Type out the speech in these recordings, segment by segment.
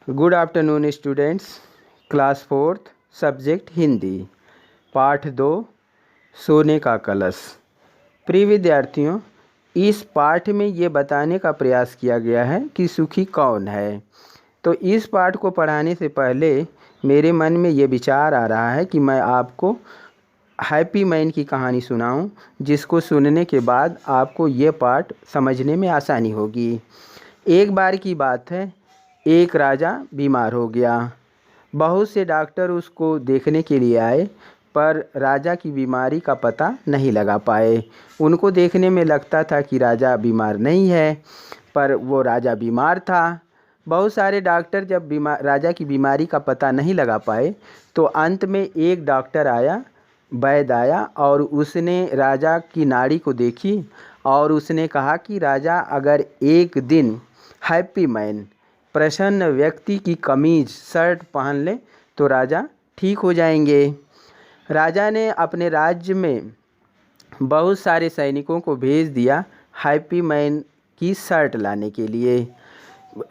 Good afternoon students. Class fourth, subject Hindi, पाठ 2, सोने का कलश। प्रिय विद्यार्थियों, इस पाठ में ये बताने का प्रयास किया गया है कि सुखी कौन है। तो इस पाठ को पढ़ाने से पहले मेरे मन में ये विचार आ रहा है कि मैं आपको हैप्पी मैन की कहानी सुनाऊं, जिसको सुनने के बाद आपको ये पाठ समझने में आसानी होगी। एक बार की बात है, एक राजा बीमार हो गया। बहुत से डॉक्टर उसको देखने के लिए आए, पर राजा की बीमारी का पता नहीं लगा पाए। उनको देखने में लगता था कि राजा बीमार नहीं है, पर वो राजा बीमार था। बहुत सारे डॉक्टर जब राजा की बीमारी का पता नहीं लगा पाए, तो अंत में एक डॉक्टर आया, वैद्य आया, और उसने राजा की नाड़ी को देखी और उसने कहा कि राजा अगर एक दिन हैप्पी मैन, प्रसन्न व्यक्ति की कमीज शर्ट पहन ले तो राजा ठीक हो जाएंगे। राजा ने अपने राज्य में बहुत सारे सैनिकों को भेज दिया हैप्पी मैन की शर्ट लाने के लिए।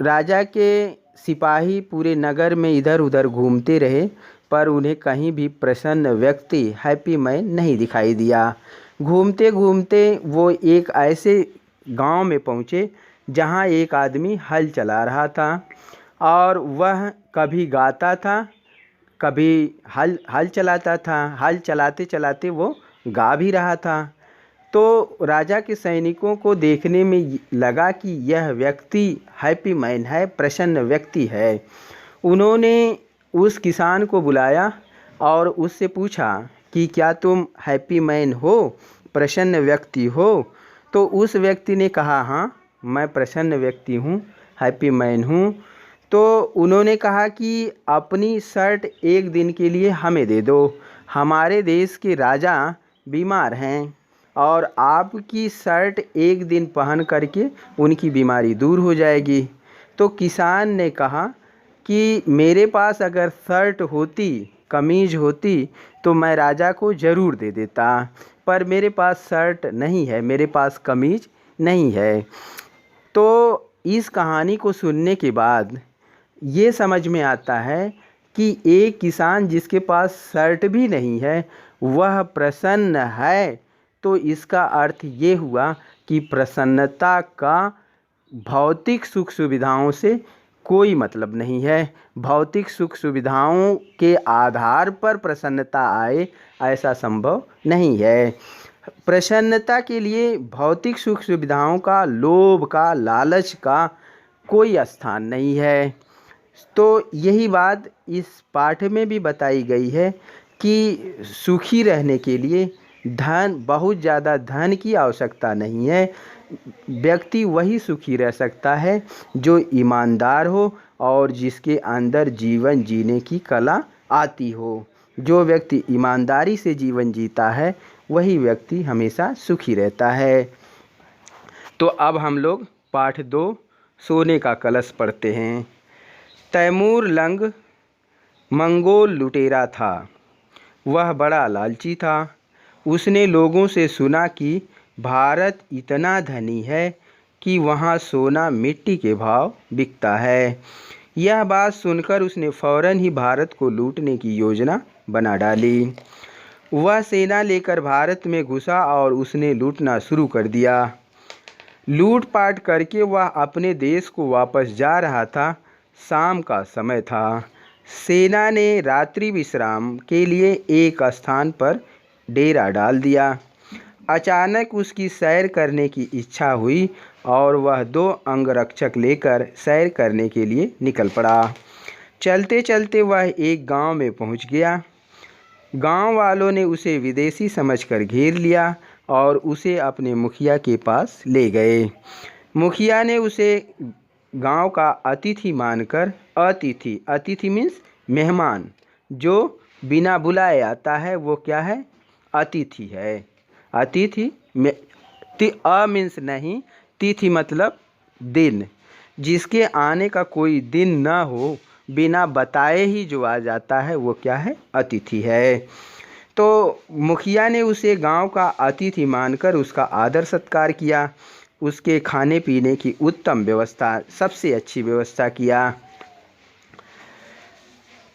राजा के सिपाही पूरे नगर में इधर उधर घूमते रहे, पर उन्हें कहीं भी प्रसन्न व्यक्ति हैप्पी मैन नहीं दिखाई दिया। घूमते घूमते वो एक ऐसे गांव में पहुँचे जहां एक आदमी हल चला रहा था, और वह कभी गाता था, कभी हल चलाता था। हल चलाते चलाते वो गा भी रहा था। तो राजा के सैनिकों को देखने में लगा कि यह व्यक्ति हैप्पी मैन है, प्रसन्न व्यक्ति है। उन्होंने उस किसान को बुलाया और उससे पूछा कि क्या तुम हैप्पी मैन हो, प्रसन्न व्यक्ति हो? तो उस व्यक्ति ने कहा, हाँ, मैं प्रसन्न व्यक्ति हूँ, हैप्पी मैन हूँ। तो उन्होंने कहा कि अपनी शर्ट एक दिन के लिए हमें दे दो, हमारे देश के राजा बीमार हैं और आपकी शर्ट एक दिन पहन करके उनकी बीमारी दूर हो जाएगी। तो किसान ने कहा कि मेरे पास अगर शर्ट होती, कमीज होती, तो मैं राजा को ज़रूर दे देता, पर मेरे पास शर्ट नहीं है, मेरे पास कमीज नहीं है। तो इस कहानी को सुनने के बाद ये समझ में आता है कि एक किसान जिसके पास शर्ट भी नहीं है वह प्रसन्न है, तो इसका अर्थ ये हुआ कि प्रसन्नता का भौतिक सुख सुविधाओं से कोई मतलब नहीं है। भौतिक सुख सुविधाओं के आधार पर प्रसन्नता आए, ऐसा संभव नहीं है। प्रसन्नता के लिए भौतिक सुख सुविधाओं का, लोभ का, लालच का कोई स्थान नहीं है। तो यही बात इस पाठ में भी बताई गई है कि सुखी रहने के लिए बहुत ज़्यादा धन की आवश्यकता नहीं है। व्यक्ति वही सुखी रह सकता है जो ईमानदार हो और जिसके अंदर जीवन जीने की कला आती हो। जो व्यक्ति ईमानदारी से जीवन जीता है वही व्यक्ति हमेशा सुखी रहता है। तो अब हम लोग पाठ 2, सोने का कलश पढ़ते हैं। तैमूर लंग मंगोल लुटेरा था। वह बड़ा लालची था। उसने लोगों से सुना कि भारत इतना धनी है कि वहाँ सोना मिट्टी के भाव बिकता है। यह बात सुनकर उसने फौरन ही भारत को लूटने की योजना बना डाली। वह सेना लेकर भारत में घुसा और उसने लूटना शुरू कर दिया। लूटपाट करके वह अपने देश को वापस जा रहा था। शाम का समय था। सेना ने रात्रि विश्राम के लिए एक स्थान पर डेरा डाल दिया। अचानक उसकी सैर करने की इच्छा हुई और वह 2 अंगरक्षक लेकर सैर करने के लिए निकल पड़ा। चलते चलते वह एक गांव में पहुंच गया। गांव वालों ने उसे विदेशी समझकर घेर लिया और उसे अपने मुखिया के पास ले गए। मुखिया ने उसे गांव का अतिथि मानकर, अतिथि मीन्स मेहमान, जो बिना बुलाए आता है वो क्या है? अतिथि है। अतिथि में अ मीन्स नहीं, तिथि मतलब दिन। जिसके आने का कोई दिन न हो, बिना बताए ही जो आ जाता है वो क्या है? अतिथि है। तो मुखिया ने उसे गांव का अतिथि मानकर उसका आदर सत्कार किया। उसके खाने पीने की उत्तम व्यवस्था, सबसे अच्छी व्यवस्था किया।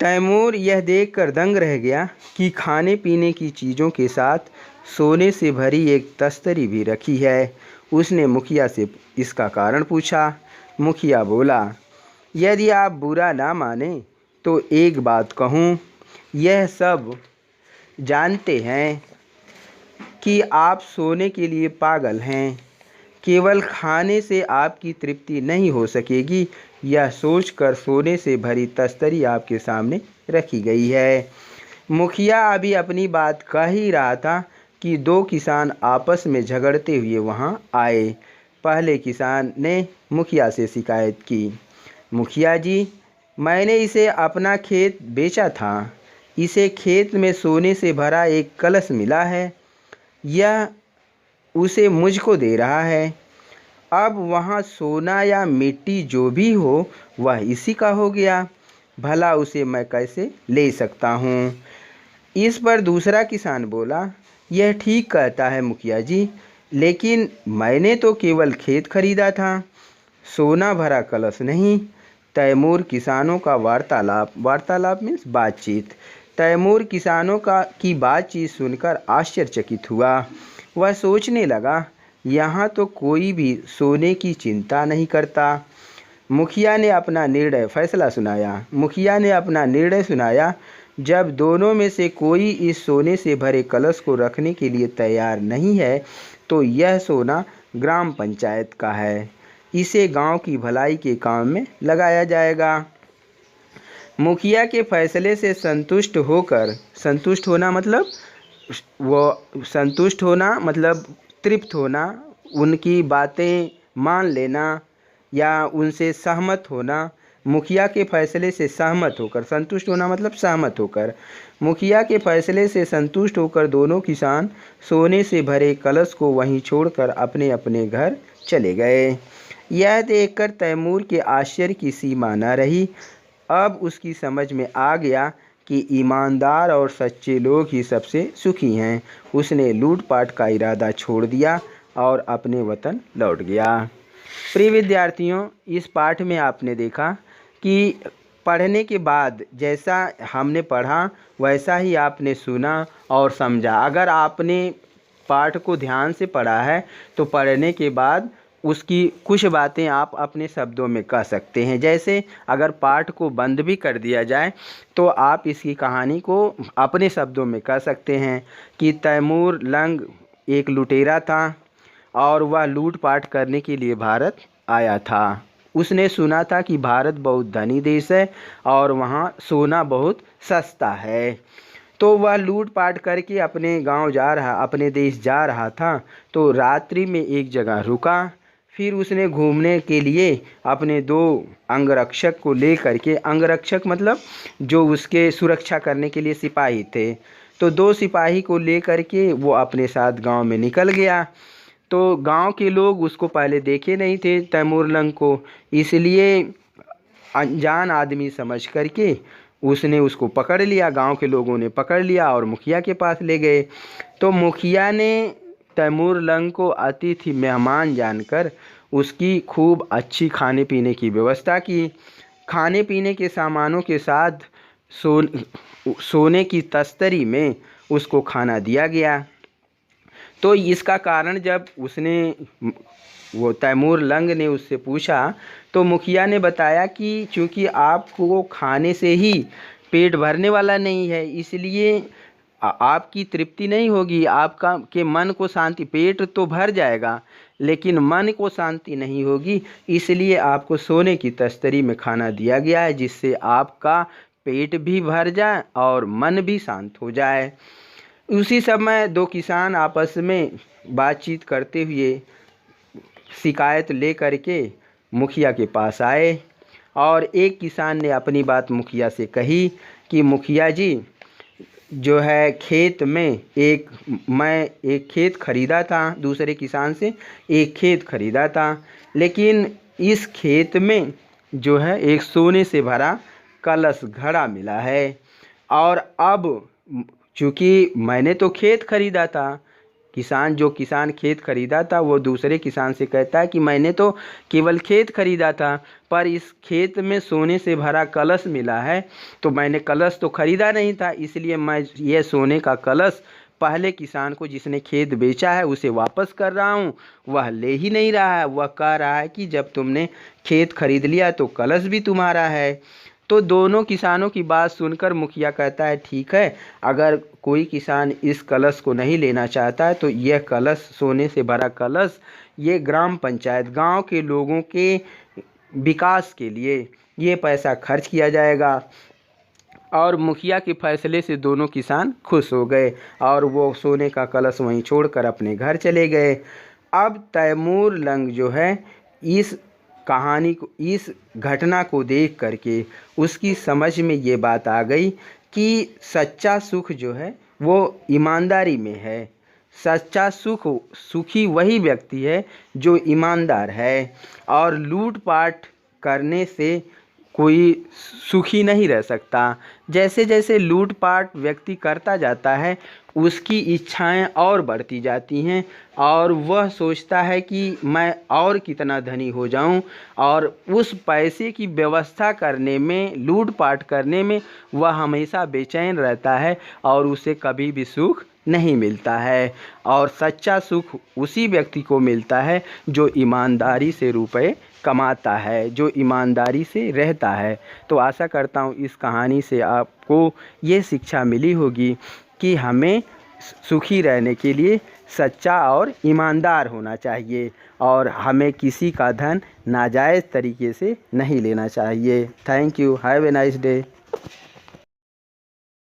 तैमूर यह देखकर दंग रह गया कि खाने पीने की चीज़ों के साथ सोने से भरी एक तस्तरी भी रखी है। उसने मुखिया से इसका कारण पूछा। मुखिया बोला, यदि आप बुरा ना माने तो एक बात कहूँ, यह सब जानते हैं कि आप सोने के लिए पागल हैं। केवल खाने से आपकी तृप्ति नहीं हो सकेगी, यह सोचकर सोने से भरी तस्तरी आपके सामने रखी गई है। मुखिया अभी अपनी बात कह ही रहा था कि दो किसान आपस में झगड़ते हुए वहां आए। पहले किसान ने मुखिया से शिकायत की, मुखिया जी, मैंने इसे अपना खेत बेचा था। इसे खेत में सोने से भरा एक कलश मिला है। यह उसे मुझको दे रहा है। अब वहाँ सोना या मिट्टी जो भी हो वह इसी का हो गया। भला उसे मैं कैसे ले सकता हूँ। इस पर दूसरा किसान बोला, यह ठीक कहता है मुखिया जी, लेकिन मैंने तो केवल खेत खरीदा था, सोना भरा कलश नहीं। तैमूर किसानों का वार्तालाप मीन्स बातचीत। तैमूर किसानों की बातचीत सुनकर आश्चर्यचकित हुआ। वह सोचने लगा, यहाँ तो कोई भी सोने की चिंता नहीं करता। मुखिया ने अपना निर्णय सुनाया। जब दोनों में से कोई इस सोने से भरे कलश को रखने के लिए तैयार नहीं है तो यह सोना ग्राम पंचायत का है। इसे गांव की भलाई के काम में लगाया जाएगा। मुखिया के फैसले से संतुष्ट होना मतलब तृप्त होना, उनकी बातें मान लेना या उनसे सहमत होना। मुखिया के फैसले से सहमत होकर, संतुष्ट होना मतलब सहमत होकर, मुखिया के फैसले से संतुष्ट होकर दोनों किसान सोने से भरे कलश को वहीं छोड़कर अपने अपने घर चले गए। यह देखकर तैमूर के आश्चर्य की सीमा न रही। अब उसकी समझ में आ गया कि ईमानदार और सच्चे लोग ही सबसे सुखी हैं। उसने लूटपाट का इरादा छोड़ दिया और अपने वतन लौट गया। प्रिय विद्यार्थियों, इस पाठ में आपने देखा कि पढ़ने के बाद जैसा हमने पढ़ा वैसा ही आपने सुना और समझा। अगर आपने पाठ को ध्यान से पढ़ा है तो पढ़ने के बाद उसकी कुछ बातें आप अपने शब्दों में कह सकते हैं। जैसे अगर पाठ को बंद भी कर दिया जाए तो आप इसकी कहानी को अपने शब्दों में कह सकते हैं कि तैमूर लंग एक लुटेरा था और वह लूटपाट करने के लिए भारत आया था। उसने सुना था कि भारत बहुत धनी देश है और वहाँ सोना बहुत सस्ता है, तो वह लूटपाट करके अपने देश जा रहा था। तो रात्रि में एक जगह रुका। फिर उसने घूमने के लिए अपने दो अंगरक्षक को लेकर के, अंगरक्षक मतलब जो उसके सुरक्षा करने के लिए सिपाही थे, तो दो सिपाही को लेकर के वो अपने साथ गांव में निकल गया। तो गांव के लोग उसको पहले देखे नहीं थे तैमूर लंग को, इसलिए अनजान आदमी समझ करके उसने उसको पकड़ लिया। गांव के लोगों ने पकड़ लिया और मुखिया के पास ले गए। तो मुखिया ने तैमूर लंग को अतिथि मेहमान जानकर उसकी खूब अच्छी खाने पीने की व्यवस्था की। खाने पीने के सामानों के साथ सोने की तस्तरी में उसको खाना दिया गया। तो इसका कारण जब वो तैमूर लंग ने उससे पूछा तो मुखिया ने बताया कि चूँकि आपको खाने से ही पेट भरने वाला नहीं है, इसलिए आपकी तृप्ति नहीं होगी, आपका के मन को शांति, पेट तो भर जाएगा लेकिन मन को शांति नहीं होगी, इसलिए आपको सोने की तस्तरी में खाना दिया गया है जिससे आपका पेट भी भर जाए और मन भी शांत हो जाए। उसी समय दो किसान आपस में बातचीत करते हुए शिकायत लेकर के मुखिया के पास आए और एक किसान ने अपनी बात मुखिया से कही कि मुखिया जी, जो है खेत में मैं एक खेत खरीदा था, दूसरे किसान से एक खेत खरीदा था, लेकिन इस खेत में जो है एक सोने से भरा कलश घड़ा मिला है और अब चूँकि मैंने तो खेत खरीदा था जो किसान खेत खरीदा था वो दूसरे किसान से कहता है कि मैंने तो केवल खेत खरीदा था, पर इस खेत में सोने से भरा कलश मिला है, तो मैंने कलश तो खरीदा नहीं था, इसलिए मैं ये सोने का कलश पहले किसान को जिसने खेत बेचा है उसे वापस कर रहा हूँ। वह ले ही नहीं रहा है, वह कह रहा है कि जब तुमने खेत खरीद लिया तो कलश भी तुम्हारा है। तो दोनों किसानों की बात सुनकर मुखिया कहता है ठीक है, अगर कोई किसान इस कलश को नहीं लेना चाहता है तो यह कलश, सोने से भरा कलश, ये ग्राम पंचायत, गांव के लोगों के विकास के लिए ये पैसा खर्च किया जाएगा। और मुखिया के फैसले से दोनों किसान खुश हो गए और वो सोने का कलश वहीं छोड़कर अपने घर चले गए। अब तैमूर लंग जो है इस कहानी को, इस घटना को देख करके उसकी समझ में ये बात आ गई कि सच्चा सुख जो है वो ईमानदारी में है। सच्चा सुखी वही व्यक्ति है जो ईमानदार है, और लूटपाट करने से कोई सुखी नहीं रह सकता। जैसे जैसे लूटपाट व्यक्ति करता जाता है उसकी इच्छाएं और बढ़ती जाती हैं और वह सोचता है कि मैं और कितना धनी हो जाऊं, और उस पैसे की व्यवस्था करने में, लूटपाट करने में वह हमेशा बेचैन रहता है और उसे कभी भी सुख नहीं मिलता है। और सच्चा सुख उसी व्यक्ति को मिलता है जो ईमानदारी से रुपए कमाता है, जो ईमानदारी से रहता है। तो आशा करता हूँ इस कहानी से आपको ये शिक्षा मिली होगी कि हमें सुखी रहने के लिए सच्चा और ईमानदार होना चाहिए और हमें किसी का धन नाजायज़ तरीके से नहीं लेना चाहिए। Thank you. Have a nice day.